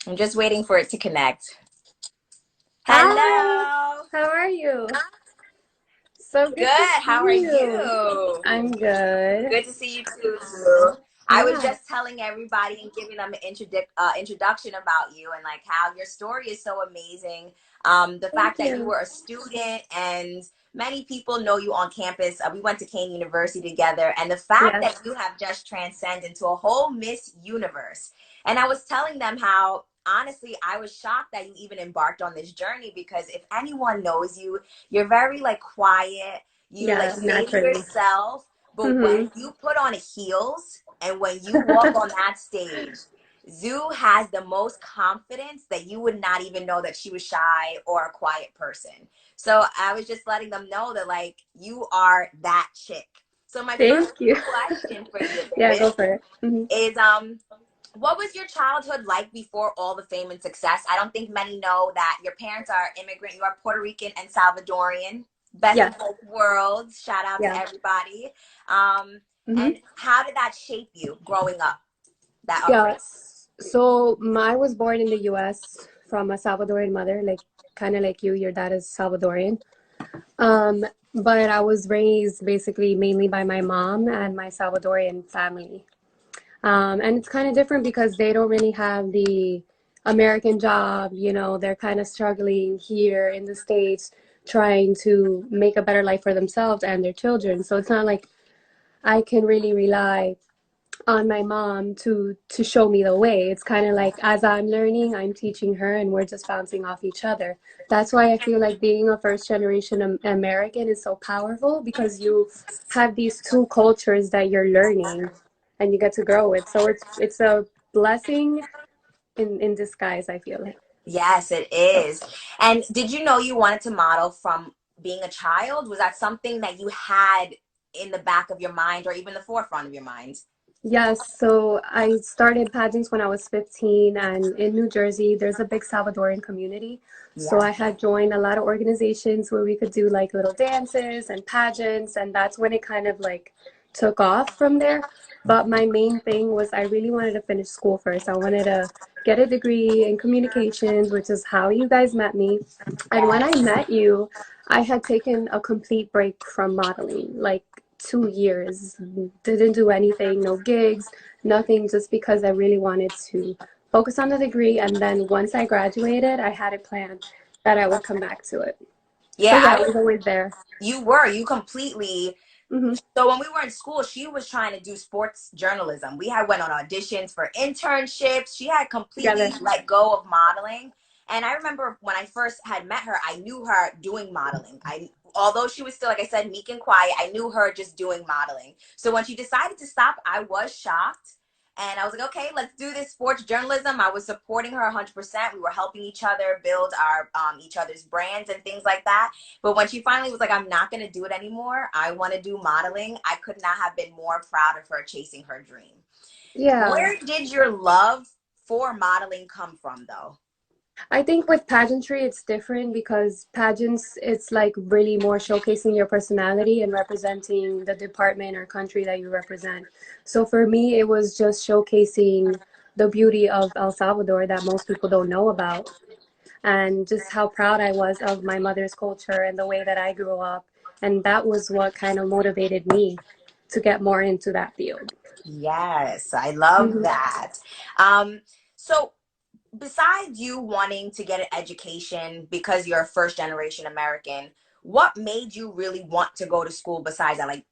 I'm just waiting for it to connect. Hi, Hello. how are you? So good to Good. How are see you. you? I'm good. Good to see you too, Sue. I was Yeah, just telling everybody and giving them an introduction about you and like how your story is so amazing. The thank fact that you you. were a student and many people know you on campus. We went to Kane University together, and the fact Yes, that you have just transcended into a whole Miss Universe. And I was telling them how honestly I was shocked that you even embarked on this journey because if anyone knows you, you're very like quiet. You like yeah, stay to naturally. yourself, but Mm-hmm. when you put on heels and when you walk on that stage, Zoo has the most confidence that you would not even know that she was shy or a quiet person. So I was just letting them know that like you are that chick. So my first Thank you. question for you Yeah, go is for it. is what was your childhood like before all the fame and success? I don't think many know that your parents are immigrant. You are Puerto Rican and Salvadorian. Best Yeah, of both worlds. Shout out to yeah. everybody. Um, Mm-hmm. and how did that shape you growing up, that upbringing? Yes. So I was born in the U.S. from a Salvadorian mother, like kind of like you. Your dad is Salvadorian. Um, but I was raised basically mainly by my mom and my Salvadorian family. And it's kind of different because they don't really have the American job, they're kind of struggling here in the States, trying to make a better life for themselves and their children. So it's not like I can really rely on my mom to show me the way. It's kind of like as I'm learning, I'm teaching her and we're just bouncing off each other. That's why I feel like being a first generation American is so powerful because you have these two cultures that you're learning and you get to grow with. So it's a blessing in disguise, I feel like. Yes, it is. And did you know you wanted to model from being a child? Was that something that you had in the back of your mind or even the forefront of your mind? Yes, so I started pageants when I was 15, and in New Jersey, there's a big Salvadoran community. So Yeah. I had joined a lot of organizations where we could do like little dances and pageants, and that's when it kind of like took off from there. But my main thing was I really wanted to finish school first. I wanted to get a degree in communications, which is how you guys met me. And when I Yes. met you, I had taken a complete break from modeling, like 2 years. Didn't do anything, no gigs, nothing, just because I really wanted to focus on the degree. And then once I graduated, I had a plan that I would come back to it. So Yeah, yeah, I it was was always there. you completely. Hmm. So when we were in school, she was trying to do sports journalism. We had went on auditions for internships. She had completely Together. let go of modeling. And I remember when I first had met her, I knew her doing modeling. I although she was still, like I said, meek and quiet, I knew her just doing modeling. So when she decided to stop, I was shocked. And I was like, okay, let's do this sports journalism. I was supporting her 100%. We were helping each other build our each other's brands and things like that. But when she finally was like, I'm not going to do it anymore, I want to do modeling, I could not have been more proud of her chasing her dream. Yeah. Where did your love for modeling come from, though? I think with pageantry, it's different because pageants, it's like really more showcasing your personality and representing the department or country that you represent. So for me, it was just showcasing the beauty of El Salvador that most people don't know about, and just how proud I was of my mother's culture and the way that I grew up. And that was what kind of motivated me to get more into that field. Yes, I love Hmm. that. Um, so besides you wanting to get an education because you're a first generation American, what made you really want to go to school besides that? Like,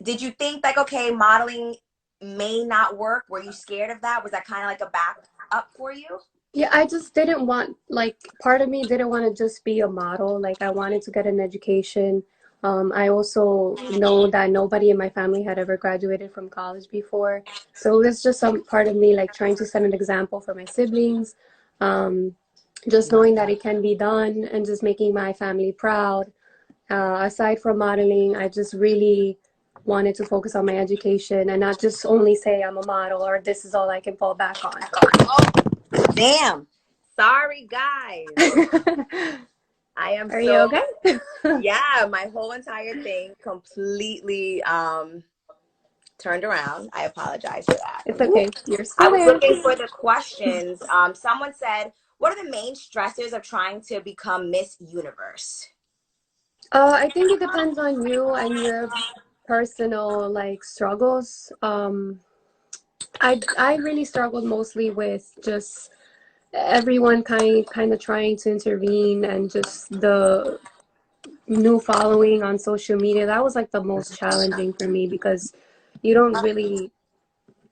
did you think like, okay, modeling may not work? Were you scared of that? Was that kind of like a back up for you? Yeah, I just didn't want, like, part of me didn't want to just be a model. Like, I wanted to get an education. I also know that nobody in my family had ever graduated from college before. So it was just some part of me, like, trying to set an example for my siblings. Um, just knowing that it can be done and just making my family proud. Aside from modeling, I just really wanted to focus on my education and not just only say I'm a model or this is all I can fall back on. Oh, damn. Sorry, guys. I am Are you so, okay? yeah, my whole entire thing completely turned around. I apologize for that. It's Whoop. okay. You're I still was there. looking for the questions. Someone said, what are the main stressors of trying to become Miss Universe? I think it depends on you and your personal like struggles. I really struggled mostly with just everyone kind of trying to intervene and just the new following on social media. That was like the most challenging for me because you don't really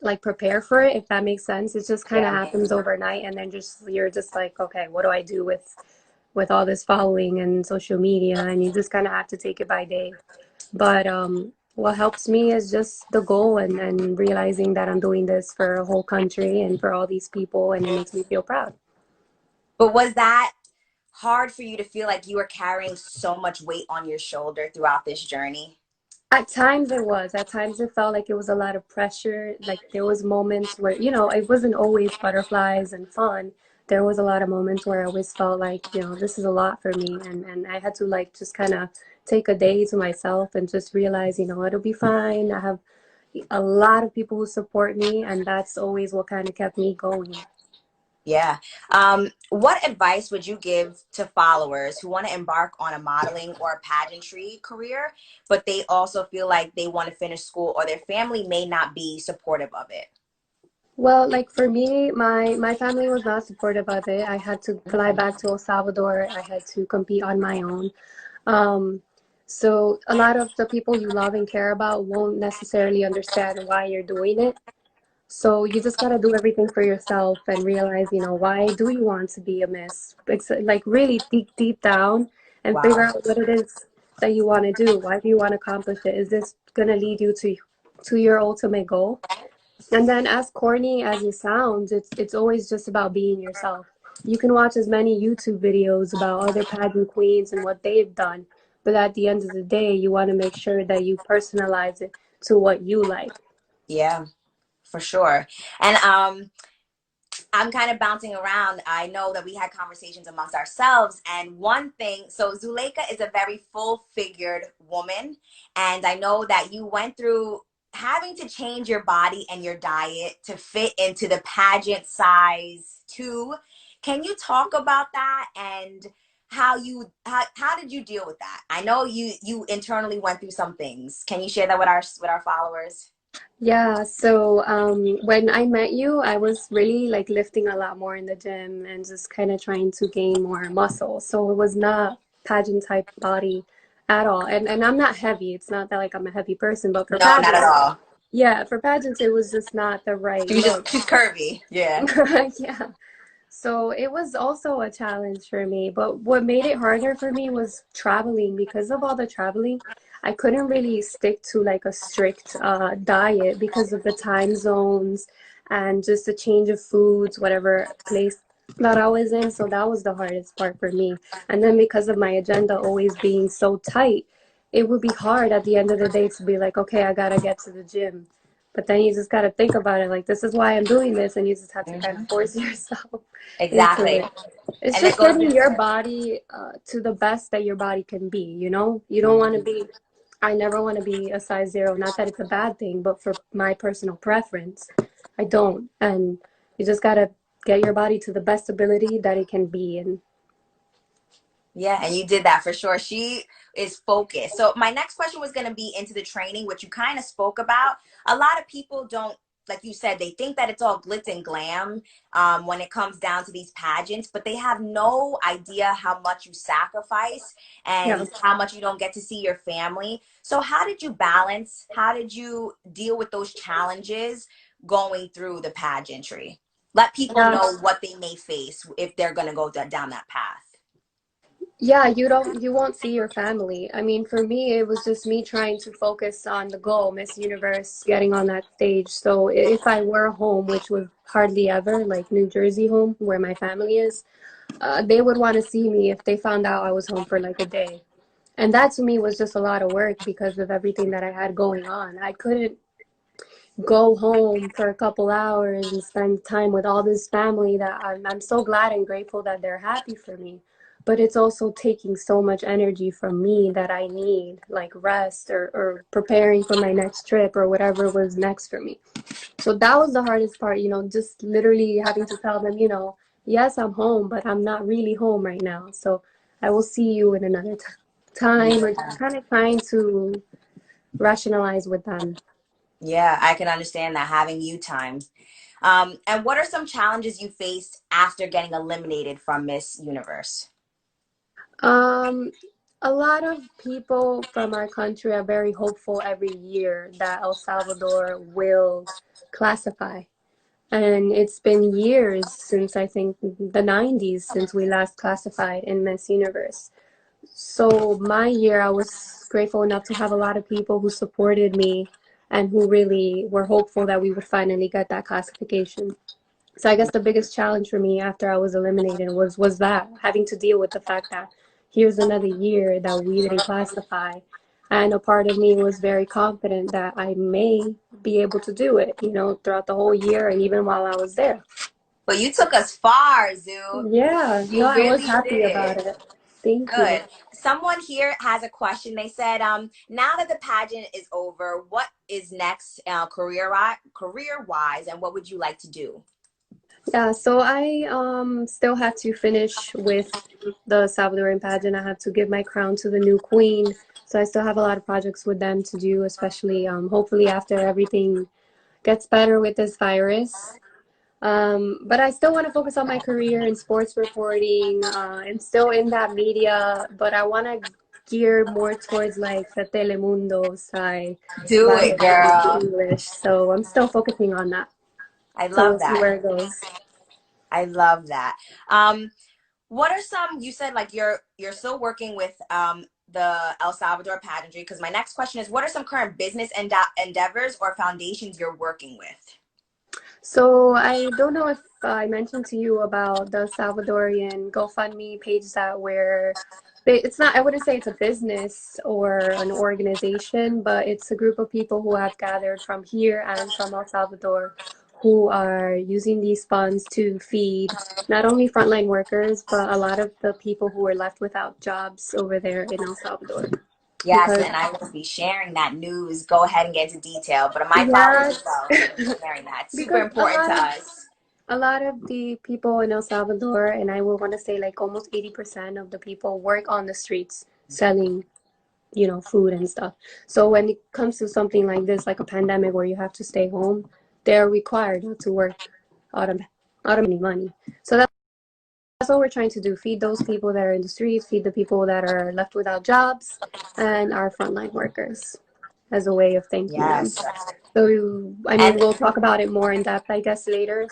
like prepare for it, if that makes sense. It just kind of Yeah. happens overnight, and then just you're just like, okay, what do I do with all this following and social media? And you just kind of have to take it by day. But what helps me is just the goal and realizing that I'm doing this for a whole country and for all these people, and it makes me feel proud. But was that hard for you to feel like you were carrying so much weight on your shoulder throughout this journey? At times it was. At times it felt like it was a lot of pressure. Like there was moments where, it wasn't always butterflies and fun. There was a lot of moments where I always felt like, this is a lot for me, and I had to like just kind of take a day to myself and just realize, it'll be fine. I have a lot of people who support me, and that's always what kind of kept me going. Yeah. What advice would you give to followers who want to embark on a modeling or a pageantry career, but they also feel like they want to finish school or their family may not be supportive of it? Well, like for me, my family was not supportive of it. I had to fly back to El Salvador. I had to compete on my own. Um, so a lot of the people you love and care about won't necessarily understand why you're doing it. So you just gotta do everything for yourself and realize, why do you want to be a miss? Like really deep down and figure Wow. out what it is that you want to do. Why do you want to accomplish it? Is this gonna lead you to your ultimate goal? And then as corny as it sounds, it's always just about being yourself. You can watch as many YouTube videos about other pageant queens and what they've done, but at the end of the day, you want to make sure that you personalize it to what you like. Yeah, for sure. And I'm kind of bouncing around. I know that we had conversations amongst ourselves, and one thing, so Zuleika is a very full figured woman, and I know that you went through having to change your body and your diet to fit into the pageant size too. Can you talk about that and how did you deal with that? I know you internally went through some things. Can you share that with our followers? Yeah, so when I met you, I was really like lifting a lot more in the gym and just kind of trying to gain more muscle. So it was not pageant type body at all. And I'm not heavy. It's not that like I'm a heavy person, but for No, not at pageants, all. yeah, for pageants, it was just not the right She was look. just she's curvy. Yeah. Yeah. So it was also a challenge for me. But what made it harder for me was traveling. Because of all the traveling, I couldn't really stick to like a strict diet because of the time zones and just the change of foods, whatever place that I was in. So that was the hardest part for me. And then because of my agenda always being so tight, it would be hard at the end of the day to be like, okay, I gotta get to the gym. But then you just got to think about it like, this is why I'm doing this. And you just have to kind of Mhm. force yourself into Exactly. it. It's And that just goes getting with your body to the best that your body can be, you know? You don't want to be, I never want to be a size zero. Not that it's a bad thing, but for my personal preference, I don't. And you just got to get your body to the best ability that it can be. And yeah, and you did that for sure. She is focused. So my next question was going to be into the training, which you kind of spoke about. A lot of people don't, like you said, they think that it's all glitz and glam when it comes down to these pageants, but they have no idea how much you sacrifice yeah. and how much you don't get to see your family. So how did you balance? How did you deal with those challenges going through the pageantry? Let people Yeah. know what they may face if they're going to go down that path. Yeah, you won't see your family. I mean, for me, it was just me trying to focus on the goal, Miss Universe, getting on that stage. So if I were home, which was hardly ever, like New Jersey home, where my family is, they would want to see me if they found out I was home for like a day. And that to me was just a lot of work because of everything that I had going on. I couldn't go home for a couple hours and spend time with all this family that I'm so glad and grateful that they're happy for me. but it's also taking so much energy from me that I need, like rest or preparing for my next trip or whatever was next for me. So that was the hardest part, just literally having to tell them, yes, I'm home, but I'm not really home right now. So I will see you in another time, or just Yeah. kind of trying to rationalize with them. Yeah, I can understand that, having you time. And what are some challenges you faced after getting eliminated from Miss Universe? Um, a lot of people from our country are very hopeful every year that El Salvador will classify. And it's been years since, I think, the 90s since we last classified in Miss Universe. So my year, I was grateful enough to have a lot of people who supported me and who really were hopeful that we would finally get that classification. So I guess the biggest challenge for me after I was eliminated was that having to deal with the fact that here's another year that we didn't classify. And a part of me was very confident that I may be able to do it, throughout the whole year and even while I was there. But you took us far, Zoo. Yeah, no, You I was really happy about did. it. Thank you. Good. Someone here has a question. They said, now that the pageant is over, what is next, career wise, and what would you like to do? Yeah, so I still have to finish with the Salvadoran pageant. I have to give my crown to the new queen. So I still have a lot of projects with them to do, especially hopefully after everything gets better with this virus. But I still want to focus on my career in sports reporting. I'm still in that media, but I want to gear more towards like the Telemundo side Do rather it, than girl. English. So I'm still focusing on that. I So we'll love see that. where it goes. I love that. Um, what are some, you said like you're still working with the El Salvador pageantry, because my next question is, what are some current business endeavors or foundations you're working with? So I don't know if I mentioned to you about the Salvadorian GoFundMe page that where it's not, I wouldn't say it's a business or an organization, but it's a group of people who have gathered from here and from El Salvador who are using these funds to feed not only frontline workers, but a lot of the people who are left without jobs over there in El Salvador. Yes, Because, and I will be sharing that news. Go ahead and get into detail. But my followers yeah, as well, so be sharing that. Super because important to us. a lot of the people in El Salvador, and I will want to say like almost 80% of the people work on the streets selling, food and stuff. So when it comes to something like this, like a pandemic where you have to stay home, they're required not to work out of any money. So that's what we're trying to do, feed those people that are in the streets, feed the people that are left without jobs, and our frontline workers as a way of thanking them. Yes. So, I mean, And we'll talk about it more in depth, I guess, later.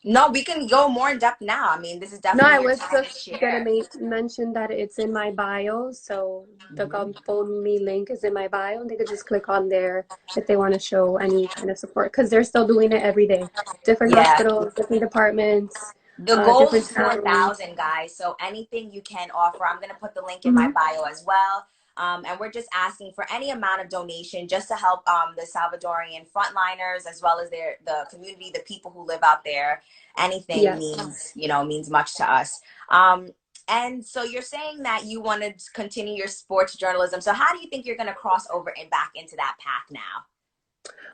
no, we can go more in depth now. I mean, this is No, I definitely your was time to just gonna share. mention that it's in my bio, so the Mhm. GoFundMe link is in my bio, and they could just click on there if they want to show any kind of support, because they're still doing it every day. Different Yeah. hospitals, different departments, The goal different is towns. 4,000, guys. So anything you can offer, I'm going to put the link in my Hmm. bio as well. And we're just asking for any amount of donation just to help the Salvadorian frontliners, as well as the community, the people who live out there. Anything Yes. means much to us. Um, and so you're saying that you want to continue your sports journalism. So how do you think you're going to cross over and back into that path now?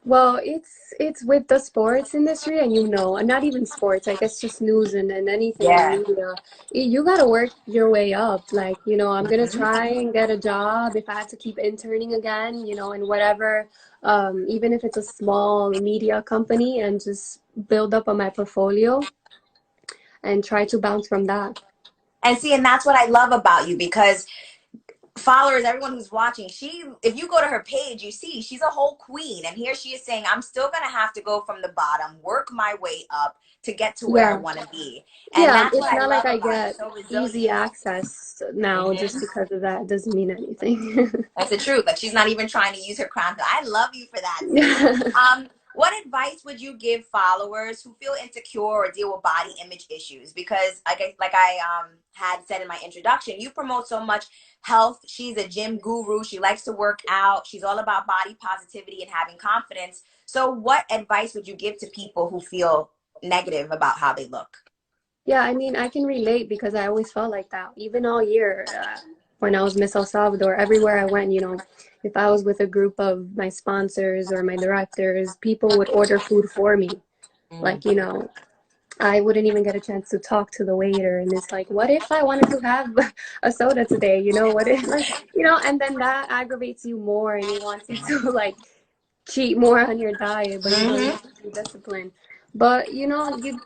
Well, it's with the sports industry, and and not even sports, I guess just news and anything in Yeah. media. You got to work your way up. Like, I'm gonna Mhm. try and get a job if I had to keep interning again, in whatever, even if it's a small media company, and just build up on my portfolio and try to bounce from that. And see, and that's what I love about you, because followers, everyone who's watching, if you go to her page, you see she's a whole queen. And here she is saying, I'm still going to have to go from the bottom, work my way up to get to where I Yeah. want to be. And Yeah, that's what it's I not like love I about you. get So easy resilient. access now just Hmm. because of that. It doesn't mean anything. That's the truth. Like, she's not even trying to use her crown. I love you for that, Zoo. Yeah. What advice would you give followers who feel insecure or deal with body image issues? Because like I had said in my introduction, you promote so much health. She's a gym guru. She likes to work out. She's all about body positivity and having confidence. So what advice would you give to people who feel negative about how they look? Yeah, I mean, I can relate because I always felt like that. Even all year, when I was Miss El Salvador, everywhere I went, if I was with a group of my sponsors or my directors, people would order food for me. Mm. Like, I wouldn't even get a chance to talk to the waiter. And it's like, what if I wanted to have a soda today? What if, like, and then that aggravates you more and it wants you to, like, cheat more on your diet, but you Hmm. have to be disciplined. But you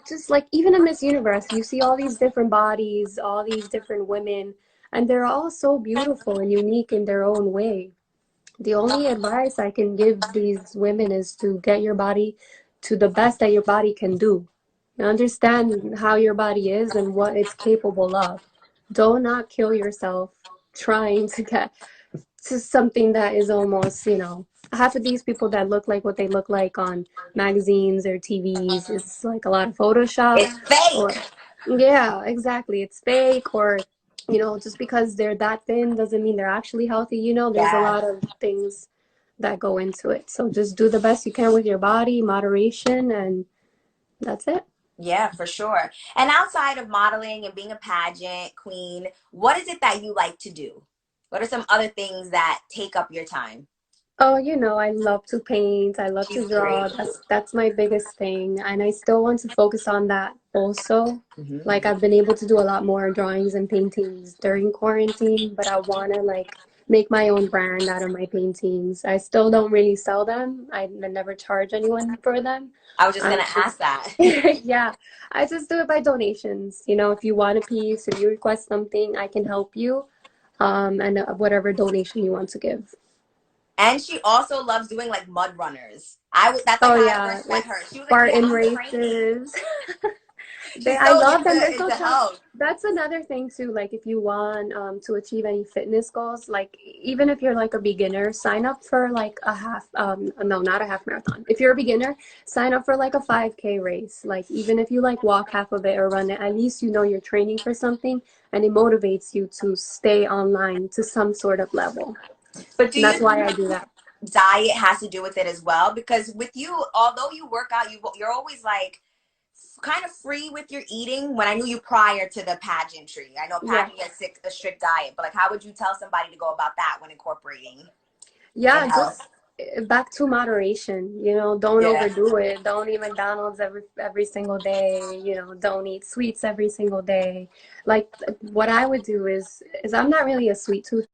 just like even in Miss Universe, you see all these different bodies, all these different women, and they're all so beautiful and unique in their own way. The only advice I can give these women is to get your body to the best that your body can do. You understand how your body is and what it's capable of. Do not kill yourself trying to get to something that is almost, half of these people that look like what they look like on magazines or TVs is like a lot of Photoshop It's fake. or yeah, exactly. It's fake or just because they're that thin doesn't mean they're actually healthy. There's a Yes. lot of things that go into it. So just do the best you can with your body, moderation, and that's it. Yeah, for sure. And outside of modeling and being a pageant queen, what is it that you like to do? What are some other things that take up your time? Oh, I love to paint. I love She's to great. draw. That's my biggest thing, and I still want to focus on that also. Like Hmm. I've been able to do a lot more drawings and paintings during quarantine, but I want to like make my own brand out of my paintings. I still don't really sell them. I never charge anyone for them. I was just I gonna ask just that. yeah, I just do it by donations. If you want a piece, if you request something, I can help you. And whatever donation you want to give. And she also loves doing like mud runners. That's like Oh how I yeah, first met like her. She was like, "Yeah, Spartan I'm training." races. She's I so love them. They're so into fun. health. That's another thing too. Like if you want to achieve any fitness goals, like even if you're like a beginner, sign up for like a half no, not a half marathon. If you're a beginner, sign up for like a 5K race. Like even if you like walk half of it or run it, at least you're training for something and it motivates you to stay online to some sort of level. But do And you that's why think I do that. diet has to do with it as well? Because with you, although you work out, you're always like kind of free with your eating. When I knew you prior to the pageantry, I know Yeah. pageantry has a strict diet, but like, how would you tell somebody to go about that when incorporating in Yeah, health? just back to moderation. Don't Yeah. overdo it. Don't eat McDonald's every single day. Don't eat sweets every single day. Like what I would do is I'm not really a sweet tooth